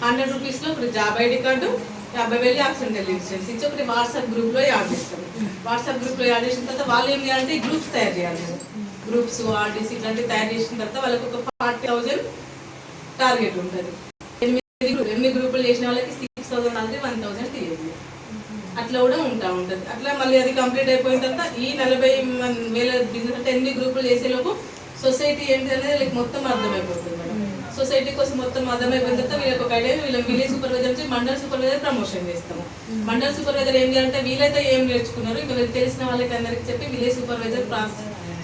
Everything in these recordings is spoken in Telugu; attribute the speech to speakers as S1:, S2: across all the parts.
S1: 100 రూపీస్లో ఒకటి job ID card, 50,000 accidental insurance ఇచ్చి ఒకటి వాట్సాప్ గ్రూప్లో యాడ్ చేస్తాం. వాట్సాప్ గ్రూప్లో యాడ్ చేసిన తర్వాత వాళ్ళు ఏం చేయాలంటే గ్రూప్స్ తయారు చేయాలి. గ్రూప్స్ ఆర్డీసీ ఇట్లాంటివి తయారు చేసిన తర్వాత వాళ్ళకి ఒక 40,000 టార్గెట్ ఉంటుంది. 8 గ్రూపులు చేసిన వాళ్ళకి 6,000 అనేది 1,000 తీయాలి. అట్లా కూడా ఉంటుంది. అట్లా మళ్ళీ అది కంప్లీట్ అయిపోయిన తర్వాత ఈ 40,000 బిజినెస్ అంటే 8 గ్రూపులు చేసేలోపు సొసైటీ ఏంటి అనేది మొత్తం అర్థమైపోతుంది మేడం. సొసైటీ కోసం మొత్తం అర్థమైపోయిన తర్వాత వీళ్ళకి ఒక ఐడియా, వీళ్ళ విలేజ్ సూపర్వైజర్ నుంచి మండల్ సూపర్వైజర్ ప్రమోషన్ చేస్తాము. మండల్ సూపర్వైజర్ ఏం చేయాలంటే వీళ్ళైతే ఏం నేర్చుకున్నారు ఇంకా వీళ్ళు తెలిసిన వాళ్ళకి అందరికి చెప్పి విలేజ్ సూపర్వైజర్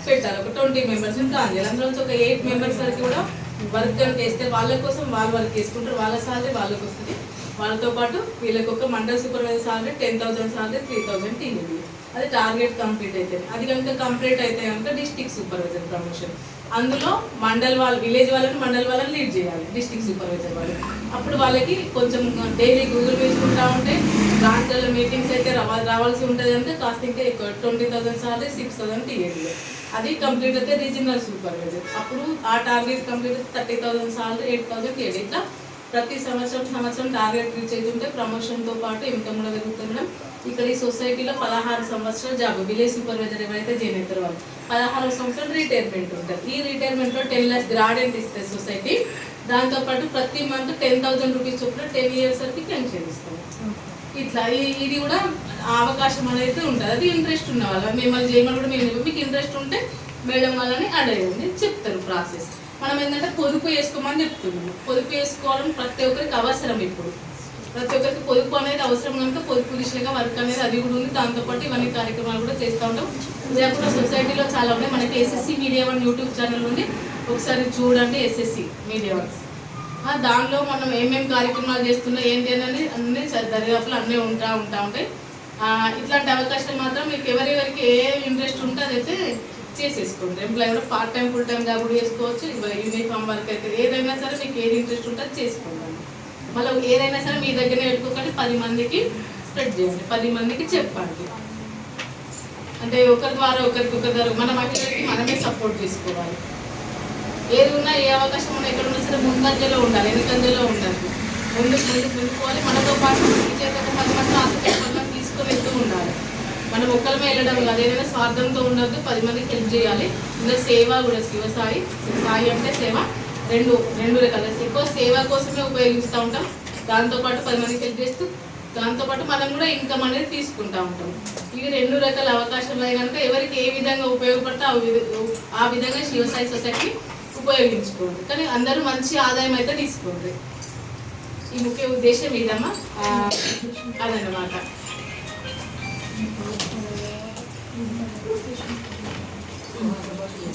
S1: పెట్టాలి. ఒక 20 మెంబర్స్ ప్లాన్ చేయాలి. అందులో ఒక 8 మెంబర్స్ వరకు కూడా వర్క్ కనుక వేస్తే వాళ్ళ కోసం వాళ్ళు వర్క్ చేసుకుంటారు. వాళ్ళ సాలరీ వాళ్ళకి వస్తుంది. వాళ్ళతో పాటు వీళ్ళకి ఒక mandal supervisor salary 10,000 salary 3,000 TV. అది టార్గెట్ కంప్లీట్ అవుతుంది. అది కనుక కంప్లీట్ అయితే కనుక డిస్ట్రిక్ట్ సూపర్వైజర్ ప్రమోషన్. అందులో మండల్ వాళ్ళు విలేజ్ వాళ్ళని లీడ్ చేయాలి డిస్ట్రిక్ట్ సూపర్వైజర్ వాళ్ళు. అప్పుడు వాళ్ళకి కొంచెం డైలీ గూగుల్ వేసుకుంటా ఉంటే బ్రాంచ్లలో మీటింగ్స్ అయితే రావాల్సి ఉంటుంది. అంటే కాస్ట్ ఇంకా ఎక్కువ 20,000 సాలరీ 6,000 టీఏడీ. అది కంప్లీట్ అయితే రీజనల్ సూపర్వైజర్. అప్పుడు ఆ టార్గెట్ కంప్లీట్ అయితే 30,000 సాలరీ 8,000 టీఏడీ. ఇట్లా ప్రతి సంవత్సరం టార్గెట్ రీచ్ అవుతుంటే ప్రమోషన్తో పాటు ఇన్కమ్ కూడా పెరుగుతుండడం. ఇక్కడ ఈ సొసైటీలో 16 సంవత్సరాల జాబ్ విలేజ్ సూపర్వైజర్ ఎవరైతే జాయిన్ అవుతారో వాళ్ళు 16 సంవత్సరాలు రిటైర్మెంట్ ఉంటుంది. ఈ రిటైర్మెంట్లో 10 lakhs గ్రాడ్యుయేట్ ఇస్తుంది సొసైటీ. దాంతోపాటు ప్రతి మంత్ 10,000 రూపీస్ చొప్పున 10 years వరకు పెన్షన్ ఇస్తాం. ఇట్లా ఇది కూడా అవకాశం అనేది ఉంటుంది. అది ఇంట్రెస్ట్ ఉన్న వాళ్ళ మిమ్మల్ని చేయమని కూడా మీకు ఇంట్రెస్ట్ ఉంటే మేడం వాళ్ళని అడగండి, చెప్తారు ప్రాసెస్. మనం ఏంటంటే పొదుపు వేసుకోమని చెప్తున్నాము. పొదుపు వేసుకోవడం ప్రతి ఒక్కరికి అవసరం. ఇప్పుడు ప్రతి ఒక్కరికి పొదుపు అనేది అవసరం కనుక పొదుపు దిశగా వర్క్ అనేది అది కూడా ఉంది. దాంతోపాటు ఇవన్నీ కార్యక్రమాలు కూడా చేస్తూ ఉంటాం. ఇలా కూడా సొసైటీలో చాలా ఉన్నాయి. మనకి SSC media one YouTube channel ఉంది, ఒకసారి చూడండి. ఎస్ఎస్సి మీడియా వన్ దానిలో మనం ఏమేమి కార్యక్రమాలు చేస్తున్నా ఏంటి అనేది అన్నీ దరిదాపులు అన్నీ ఉంటాయి. ఇట్లాంటి అవకాశాలు మాత్రం మీకు ఎవరెవరికి ఏ ఇంట్రెస్ట్ ఉంటే అదైతే చేసేసుకోండి. ఎంప్లాయ్ కూడా part time full time job కూడా చేసుకోవచ్చు. యూనిఫామ్ వర్క్ అయితే ఏదైనా సరే మీకు ఏది ఇంట్రెస్ట్ ఉంటే అది చేసుకోండి. మళ్ళీ ఏదైనా సరే మీ దగ్గరనే పెట్టుకోకండి, 10 మందికి స్ప్రెడ్ చేయండి, 10 మందికి చెప్పండి. అంటే ఒకరి ద్వారా ఒకరి మన మహిళలకి మనమే సపోర్ట్ చేసుకోవాలి. ఏది ఉన్నా ఏ అవకాశం ఉన్నా ఎక్కడ ఉన్నా సరే ముందంజలో ఉండాలి, వెనుకంజలో ఉండాలి. ముందుకు పోవాలి. మనతో పాటు ఈ చేత 10 మంది ఆసక్తి తీసుకొని వెళ్తూ ఉండాలి. మనం ఒక్కరిమే వెళ్ళడం కాదు, ఏదైనా స్వార్థంతో ఉండద్దు, 10 మందికి హెల్ప్ చేయాలి. ఇంకా సేవ కూడా శివసాయి అంటే సేవ రెండు రకాల. ఎక్కువ సేవ కోసమే ఉపయోగిస్తూ ఉంటాం. దాంతోపాటు 10 మందికి హెల్ప్ చేస్తూ దాంతోపాటు మనం కూడా ఇన్కమ్ అనేది తీసుకుంటూ ఉంటాం. ఇవి 2 రకాల అవకాశాలు కనుక ఎవరికి ఏ విధంగా ఉపయోగపడితే ఆ విధంగా శివసాయి సొసైటీ ఉపయోగించుకోండి. కానీ అందరూ మంచి ఆదాయం అయితే తీసుకోండి. ఈ ముఖ్య ఉద్దేశం ఇదమ్మా, అదన్నమాట.